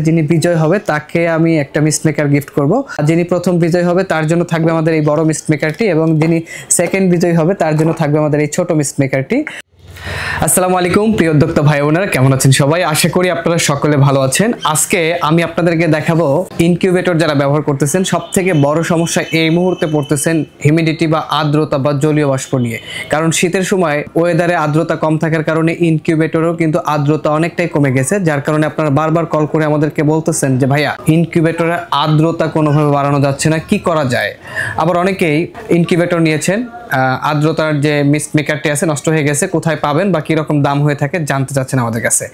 যিনি বিজয় হবে তাকে আমি একটা মিস্ট মেকার গিফট করব। যিনি প্রথম বিজয় হবে তার জন্য থাকবে আমাদের এই বড় মিস্ট মেকারটি, এবং যিনি সেকেন্ড বিজয় হবে তার জন্য থাকবে আমাদের এই ছোট মিস্ট মেকারটি। আসসালামু আলাইকুম প্রিয় উদ্যোক্তা ভাই বোনেরা, কেমন আছেন সবাই? আশা করি আপনারা সকলে ভালো আছেন। আজকে আমি আপনাদেরকে দেখাবো ইনকিউবেটর যারা ব্যবহার করতেছেন সবথেকে বড় সমস্যা এই মুহূর্তে পড়তেছেন হিউমিডিটি বা আর্দ্রতা বা জলীয় বাষ্প নিয়ে। কারণ শীতের সময় ওয়েদারে আর্দ্রতা কম থাকার কারণে ইনকিউবেটরও কিন্তু আর্দ্রতা অনেকটাই কমে গেছে, যার কারণে আপনারা বারবার কল করে আমাদেরকে বলতেছেন যে ভাইয়া ইনকিউবেটরের আর্দ্রতা কোনোভাবে বাড়ানো যাচ্ছে না, কি করা যায়। আবার অনেকেই ইনকিউবেটর নিয়েছেন, আর্দ্রতার যে মিস্ট মেকারটি আছে নষ্ট হয়ে গেছে, কোথায় পাবেন বা কিরকম দাম হয়ে থাকে জানতে চাচ্ছেন আমাদের কাছে।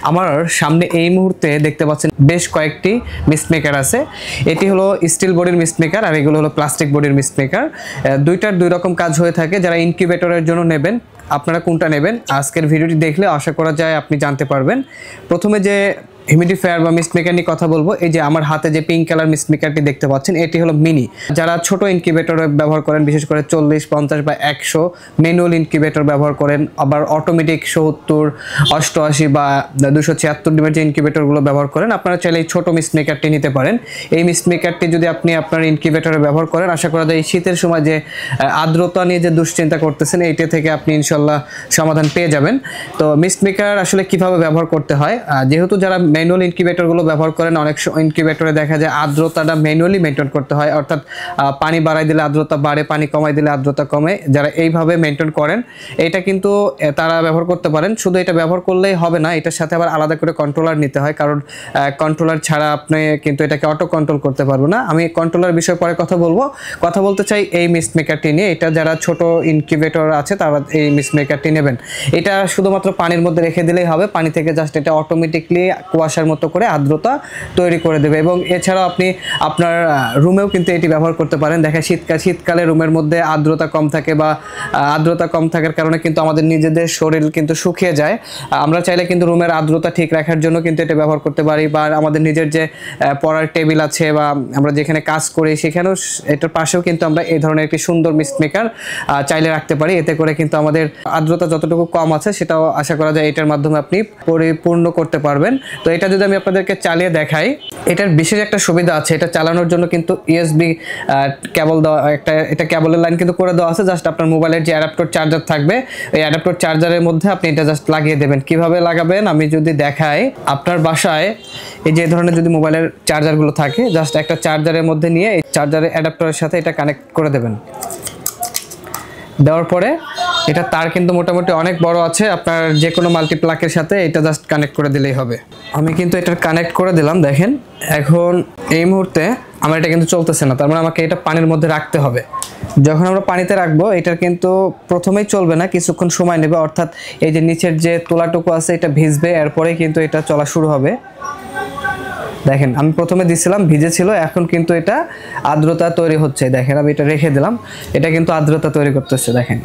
আমার সামনে এই মুহূর্তে দেখতে পাচ্ছেন বেশ কয়েকটি মিস্ট মেকার আছে। এটি হলো স্টিল বডির মিস্ট মেকার আর এগুলো হলো প্লাস্টিক বডির মিস্ট মেকার। দুইটার দুই রকম কাজ হয়ে থাকে। যারা ইনকিউবেটরের জন্য নেবেন আপনারা কোনটা নেবেন আজকের ভিডিওটি দেখলে আশা করা যায় আপনি জানতে পারবেন। প্রথমে যে হিউমিডিফায়ার বা মিস্ট মেকার নিয়ে কথা বলবো। এই যে আমার হাতে যে পিঙ্ক কালার মিস্ট মেকারটি দেখতে পাচ্ছেন এটি হলো মিনি। যারা ছোট ইনকিউবেটর ব্যবহার করেন, বিশেষ করে 40, 50 বা 100 ম্যানুয়াল ইনকিউবেটর ব্যবহার করেন, আবার অটোমেটিক 70, 88 বা 276 ডিমের যে ইনকিউবেটরগুলো ব্যবহার করেন, আপনারা চাইলে এই ছোট মিস্ট মেকারটি নিতে পারেন। এই মিস্ট মেকারটি যদি আপনি আপনার ইনকিউবেটরে ব্যবহার করেন আশা করা যায় এই শীতের সময় যে আর্দ্রতা নিয়ে যে দুশ্চিন্তা করতেছেন এইটা থেকে আপনি ইনশাল্লাহ সমাধান পেয়ে যাবেন। তো মিস্ট মেকার আসলে কিভাবে ব্যবহার করতে হয়, যেহেতু যারা ম্যানুয়াল ইনকিউবেটরগুলো ব্যবহার করেন অনেক ইনকিউবেটরে দেখা যায় আর্দ্রতাটা ম্যানুয়ালি মেনটেন করতে হয়, অর্থাৎ পানি বাড়াই দিলে আর্দ্রতা বাড়ে, পানি কমাই দিলে আর্দ্রতা কমে। যারা এইভাবে মেনটেন করেন এটা কিন্তু তারা ব্যবহার করতে পারেন। শুধু এটা ব্যবহার করলেই হবে না, এটার সাথে আবার আলাদা করে কন্ট্রোলার নিতে হয়, কারণ কন্ট্রোলার ছাড়া আপনি কিন্তু এটাকে অটো কন্ট্রোল করতে পারবো না। আমি কন্ট্রোলার বিষয়ে পরে কথা বলতে চাই এই মিস্ট মেকারটি নিয়ে। এটা যারা ছোট ইনকিউবেটর আছে তারা এই মিস্ট মেকারটি নেবেন। এটা শুধুমাত্র পানির মধ্যে রেখে দিলেই হবে, পানি থেকে জাস্ট এটা অটোমেটিকলি কুয়াশার মতো করে আর্দ্রতা তৈরি করে দেবে। এবং এছাড়াও আপনি আপনার রুমেও কিন্তু এটি ব্যবহার করতে পারেন। দেখা শীতকালে রুমের মধ্যে আর্দ্রতা কম থাকে বা আর্দ্রতা কম থাকার কারণে কিন্তু আমাদের নিজেদের শরীর কিন্তু শুকিয়ে যায়। আমরা চাইলে কিন্তু রুমের আর্দ্রতা ঠিক রাখার জন্য কিন্তু এটা ব্যবহার করতে পারি, বা আমাদের নিজের যে পড়ার টেবিল আছে বা আমরা যেখানে কাজ করি সেখানেও এটার পাশেও কিন্তু আমরা এই ধরনের একটি সুন্দর মিস্ট মেকার চাইলে রাখতে পারি। এতে করে কিন্তু আমাদের আর্দ্রতা যতটুকু কম আছে সেটাও আশা করা যায় এটার মাধ্যমে আপনি পরিপূর্ণ করতে পারবেন। তো এটা যদি আমি আপনাদেরকে চালিয়ে দেখাই, এটার বিশেষ একটা সুবিধা আছে। এটা চালানোর জন্য কিন্তু ইউএসবি কেবল দেওয়া, এটা কেবলের লাইন কিন্তু করে দেওয়া আছে। জাস্ট আপনার মোবাইলের যে অ্যাডাপ্টার চার্জার থাকবে এই অ্যাডাপ্টার চার্জারের মধ্যে আপনি এটা জাস্ট লাগিয়ে দেবেন। কিভাবে লাগাবেন আমি যদি দেখাই, আপনার বাসায় এই যে ধরনের যদি মোবাইলের চার্জারগুলো থাকে জাস্ট একটা চার্জারের মধ্যে নিয়ে এই চার্জারের অ্যাডাপ্টারের সাথে এটা কানেক্ট করে দেবেন। দেওয়ার পরে এটা তার কিন্তু মোটামুটি অনেক বড় আছে, আপনার যে কোনো মাল্টিপ্লাকের সাথে এটা জাস্ট কানেক্ট করে দিলেই হবে। আমি কিন্তু এটা কানেক্ট করে দিলাম। দেখেন এখন এই মুহূর্তে আমার এটা কিন্তু চলতেছে না, তার মানে আমাকে এটা পানির মধ্যে রাখতে হবে। যখন আমরা পানিতে রাখবো এটা কিন্তু প্রথমেই চলবে না, কিছুক্ষণ সময় নেবে, অর্থাৎ এই যে নিচের যে তোলাটুকু আছে এটা ভিজবে, এরপরে কিন্তু এটা চলা শুরু হবে। দেখেন আমি প্রথমে দিছিলাম ভিজে ছিল, এখন কিন্তু এটা আর্দ্রতা তৈরি হচ্ছে। দেখেন আমি এটা রেখে দিলাম, এটা কিন্তু আর্দ্রতা তৈরি করতেছে। দেখেন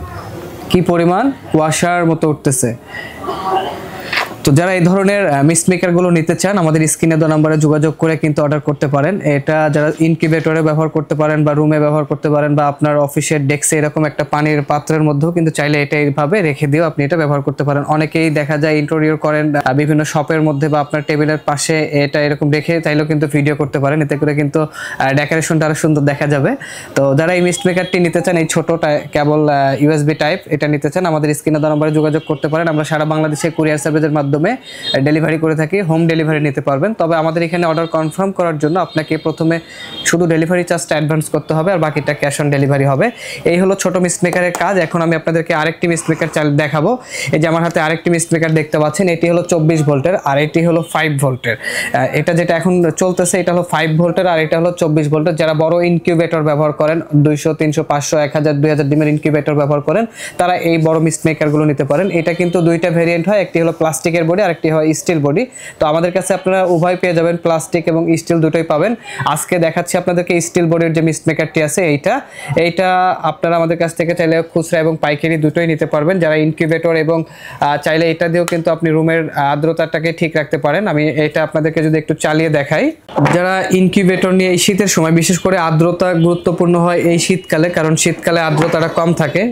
কি পরিমাণ কুয়াশার মতো উঠতেছে। তো যারা এই ধরনের মিস্ট মেকারগুলো নিতে চান আমাদের স্ক্রিনে দেওয়া নম্বরে যোগাযোগ করে কিন্তু অর্ডার করতে পারেন। এটা যারা ইনকিউবেটরে ব্যবহার করতে পারেন বা রুমে ব্যবহার করতে পারেন, বা আপনার অফিসের ডেস্কে এরকম একটা পানির পাত্রের মধ্যেও কিন্তু চাইলে এটা এইভাবে রেখে দিয়েও আপনি এটা ব্যবহার করতে পারেন। অনেকেই দেখা যায় ইন্টেরিয়র করেন বিভিন্ন শপের মধ্যে বা আপনার টেবিলের পাশে এটা এরকম রেখে চাইলেও কিন্তু ভিডিও করতে পারেন, এতে করে কিন্তু ডেকোরেশনটা আরো সুন্দর দেখা যাবে। তো যারা এই মিস্ট মেকারটি নিতে চান, এই ছোট কেবল ইউএসবি টাইপ এটা নিতে চান আমাদের স্ক্রিনে দেওয়া নম্বরে যোগাযোগ করতে পারেন। আমরা সারা বাংলাদেশে কুরিয়ার সার্ভিসের মাধ্যমে ডেলিভারি করে থাকি, হোম ডেলিভারি নিতে পারবেন। তবে আমাদের এখানে অর্ডার কনফার্ম করার জন্য আপনাকে প্রথমে শুধু ডেলিভারি চার্জটা অ্যাডভান্স করতে হবে, আর বাকিটা ক্যাশ অন ডেলিভারি হবে। এই হলো ছোট মিস্ট মেকারের কাজ। এখন আমি আপনাদেরকে আরেকটি মিস্ট মেকার দেখাবো। এই যে আমার হাতে আরেকটি মিস্ট মেকার দেখতে পাচ্ছেন, এটি হলো 24 ভোল্টের আর এটি হলো 5 ভোল্টের। এটা যেটা এখন চলতেছে এটা হলো 5 ভোল্টের আর এটা হলো 24 ভোল্টের। যারা বড় ইনকিউবেটর ব্যবহার করেন 200, 300, 500, 1000, 2000 ডিমের ইনকিউবেটর ব্যবহার করেন, তারা এই বড় মিস্ট মেকারগুলো নিতে পারেন। এটা কিন্তু দুইটা ভেরিয়েন্ট হয়, একটি হলো প্লাস্টিকের বডি আর একটি হয় স্টিল বডি। তো আমাদের কাছে আপনারা উভয় পেয়ে যাবেন, প্লাস্টিক এবং স্টিল দুটোই পাবেন। আজকে দেখাচ্ছি আপনাদেরকে স্টিল বডির যে মিস্ট মেকারটি আছে এইটা আপনারা আমাদের কাছ থেকে চাইলে খুচরা এবং পাইকারি দুটোই নিতে পারবেন। যারা ইনকিউবেটর এবং চাইলে এটা দিয়েও কিন্তু আপনি রুমের আর্দ্রতাটাকে ঠিক রাখতে পারেন। আমি এটা আপনাদেরকে যদি একটু চালিয়ে দেখাই, যারা ইনকিউবেটর নিয়ে এই শীতের সময়, বিশেষ করে আর্দ্রতা গুরুত্বপূর্ণ হয় এই শীতকালে, কারণ শীতকালে আর্দ্রতাটা কম থাকে।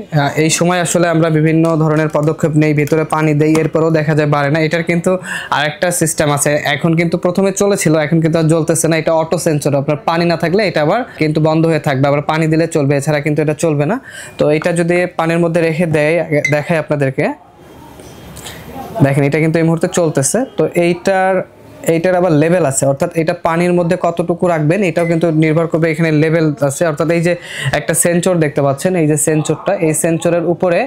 এই সময় আসলে আমরা বিভিন্ন ধরনের পদক্ষেপ নেই, ভেতরে পানি দেই, এরপরেও দেখা যায় বাড়ে না। এটার কিন্তু আরেকটা সিস্টেম আছে, এখন কিন্তু প্রথমে চলেছিল, এখন কিন্তু আর জ্বলতেছে না। এটা অটো সেন্সর, আপনার পানি না থাকলে এটা আবার কিন্তু বন্ধ হয়ে থাকবে, আবার পানি দিলে চলবে, এছাড়া কিন্তু এটা চলবে না। তো এটা যদি পানির মধ্যে রেখে দেয়, দেখায় আপনাদেরকে, দেখেন এটা কিন্তু এই মুহূর্তে চলতেছে। তো এইটার আবার লেভেল আছে, অর্থাৎ এটা পানির মধ্যে কতটুকু রাখবেন এটাও কিন্তু নির্ভর করবে, এখানে লেভেল আছে। অর্থাৎ এই যে একটা সেন্সর দেখতে পাচ্ছেন, এই যে সেন্সরটা, এই সেন্সরের উপরে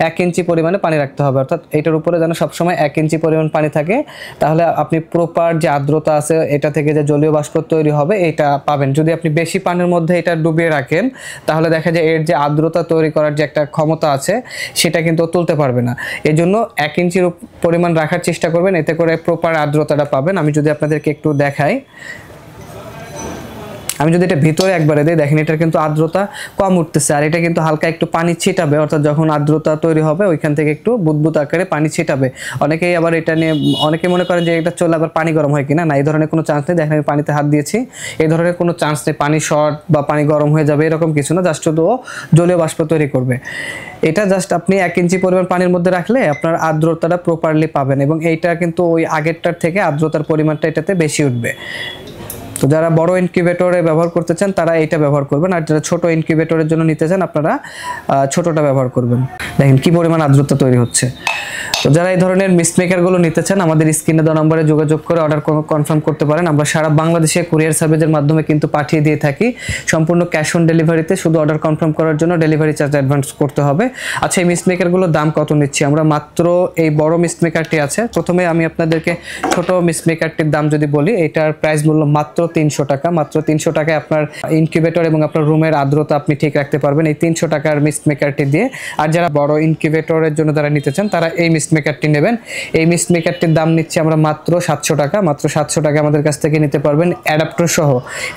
1 ইঞ্চি পরিমাণে পানি রাখতে হবে, অর্থাৎ এটার উপরে যেন সবসময় 1 ইঞ্চি পরিমাণ পানি থাকে, তাহলে আপনি প্রপার যে আর্দ্রতা আছে এটা থেকে যে জলীয় বাষ্প তৈরি হবে এটা পাবেন। যদি আপনি বেশি পানির মধ্যে এটা ডুবিয়ে রাখেন তাহলে দেখা যায় এর যে আর্দ্রতা তৈরি করার যে একটা ক্ষমতা আছে সেটা কিন্তু তুলতে পারবে না। এই জন্য 1 ইঞ্চির পরিমাণ রাখার চেষ্টা করবেন, এতে করে প্রপার আর্দ্রতাটা পাবেন। আমি যদি আপনাদেরকে একটু দেখাই, আমি যদি এটা ভিতরে একবারে দিই, দেখেন এটার কিন্তু আর্দ্রতা কম উঠতেছে, আর এটা কিন্তু হালকা একটু পানি ছিটাবে, অর্থাৎ যখন আর্দ্রতা তৈরি হবে ওইখান থেকে একটু বুদবুদ আকারে পানি ছিটাবে। অনেকেই আবার এটা নিয়ে অনেকে মনে করেন যে এটা চলে আবার পানি গরম হয় কিনা, না, এই ধরনের কোনো চান্স নেই। দেখেন আমি পানিতে হাত দিয়েছি, এই ধরনের কোনো চান্স নেই পানি শর্ট বা পানি গরম হয়ে যাবে এরকম কিছু না, জাস্ট শুধু জলীয় বাষ্প তৈরি করবে। এটা জাস্ট আপনি 1 ইঞ্চি পরিমাণ পানির মধ্যে রাখলে আপনার আর্দ্রতাটা প্রপারলি পাবেন, এবং এইটা কিন্তু ওই আগেরটার থেকে আর্দ্রতার পরিমাণটা এটাতে বেশি উঠবে। তো যারা বড় ইনকিউবেটরে ব্যবহার করতে চান তারা এইটা ব্যবহার করবেন, আর যারা ছোট ইনকিউবেটরের জন্য নিতে চান আপনারা ছোটটা ব্যবহার করবেন। দেখেন কি পরিমাণ আর্দ্রতা তৈরি হচ্ছে। তো যারা এই ধরনের মিস্ট মেকারগুলো নিতে চান আমাদের স্ক্রিনে দেওয়া নম্বরে যোগাযোগ করে অর্ডার কনফার্ম করতে পারেন। আমরা সারা বাংলাদেশে কুরিয়ার সার্ভিসের মাধ্যমে কিন্তু পাঠিয়ে দিয়ে থাকি, সম্পূর্ণ ক্যাশ অন ডেলিভারিতে। শুধু অর্ডার কনফার্ম করার জন্য ডেলিভারি চার্জ অ্যাডভান্স করতে হবে। আচ্ছা, এই মিস্ট মেকারগুলোর দাম কত নিচ্ছি আমরা? মাত্র এই বড় মিস্ট মেকারটি আছে, প্রথমে আমি আপনাদেরকে ছোট মিস্ট মেকারটির দাম যদি বলি, এটার প্রাইস মূল্য মাত্র 300 টাকা। মাত্র 300 টাকায় আপনার ইনকিউবেটর এবং আপনার রুমের আর্দ্রতা আপনি ঠিক রাখতে পারবেন এই 300 টাকার মিস্ট মেকারটি দিয়ে। আর যারা বড় ইনকিউবেটরের জন্য যারা নিতে চান তারা এই মিস্ট মেকারটি নেবেন। এই মিস্ট মেকারটির দাম নিচ্ছি আমরা মাত্র 700 টাকা। মাত্র 700 টাকা আমাদের কাছ থেকে নিতে পারবেন অ্যাডাপ্টার সহ।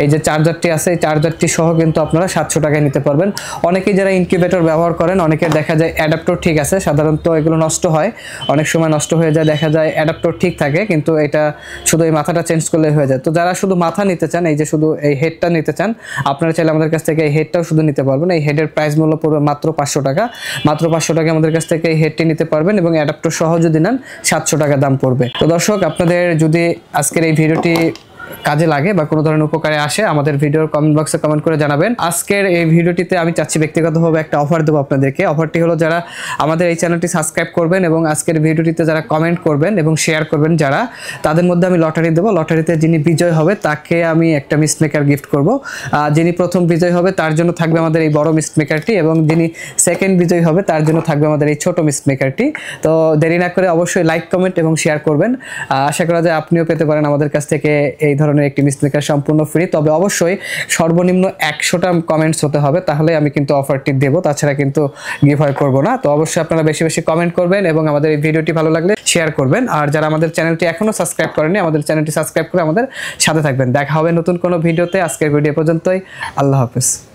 এই যে চার্জারটি আছে এই চার্জারটি সহ কিন্তু আপনারা 700 টাকায় নিতে পারবেন। অনেকেই যারা ইনকিউবেটর ব্যবহার করেন অনেকের দেখা যায় অ্যাডাপ্টার ঠিক আছে, সাধারণত এগুলো নষ্ট হয়, অনেক সময় নষ্ট হয়ে যায়, দেখা যায় অ্যাডাপ্টার ঠিক থাকে কিন্তু এটা শুধু এই মাথাটা চেঞ্জ করলে হয়ে যায়। তো যারা শুধু মাথা নিতে চান, এই যে শুধু এই হেডটা নিতে চান, আপনারা চাইলে আমাদের কাছ থেকে এই হেডটাও শুধু নিতে পারবেন। এই হেডের প্রাইস মূল্য পড়বে মাত্র 500 টাকা। মাত্র 500 টাকা আমাদের কাছ থেকে এই হেডটি নিতে পারবেন, এবং অ্যাডাপ্টার সহ যদি নেন 700 টাকা দাম পড়বে। তো দর্শক, আপনাদের যদি আজকের এই ভিডিওটি কাজে লাগে বা কোনো ধরনের উপকারে আসে আমাদের ভিডিওর কমেন্ট বক্সে কমেন্ট করে জানাবেন। আজকের এই ভিডিওটিতে আমি চাচ্ছি ব্যক্তিগতভাবে একটা অফার দেবো আপনাদেরকে। অফারটি হলো, যারা আমাদের এই চ্যানেলটি সাবস্ক্রাইব করবেন এবং আজকের ভিডিওটিতে যারা কমেন্ট করবেন এবং শেয়ার করবেন যারা, তাদের মধ্যে আমি লটারি দেবো। লটারিতে যিনি বিজয় হবে তাকে আমি একটা মিস্ট মেকার গিফট করব। যিনি প্রথম বিজয় হবে তার জন্য থাকবে আমাদের এই বড় মিস্ট মেকারটি, এবং যিনি সেকেন্ড বিজয় হবে তার জন্য থাকবে আমাদের এই ছোট মিস্ট মেকারটি। তো দেরি না করে অবশ্যই লাইক, কমেন্ট এবং শেয়ার করবেন। আশা করা যায় আপনিও পেতে পারেন আমাদের কাছ থেকে এই ধরনের একটি মিস্ট মেকার সম্পূর্ণ ফ্রি। তবে অবশ্যই সর্বনিম্ন 100টা কমেন্টস হতে হবে, তাহলে আমি কিন্তু অফারটি দেবো, তাছাড়া কিন্তু গিভঅ্যাওয়ে করব না। তো অবশ্যই আপনারা বেশি বেশি কমেন্ট করবেন এবং আমাদের এই ভিডিওটি ভালো লাগলে শেয়ার করবেন। আর যারা আমাদের চ্যানেলটি এখনো সাবস্ক্রাইব করেননি আমাদের চ্যানেলটি সাবস্ক্রাইব করে আমাদের সাথে থাকবেন। দেখা হবে নতুন কোনো ভিডিওতে। আজকের ভিডিও পর্যন্তই, আল্লাহ হাফেজ।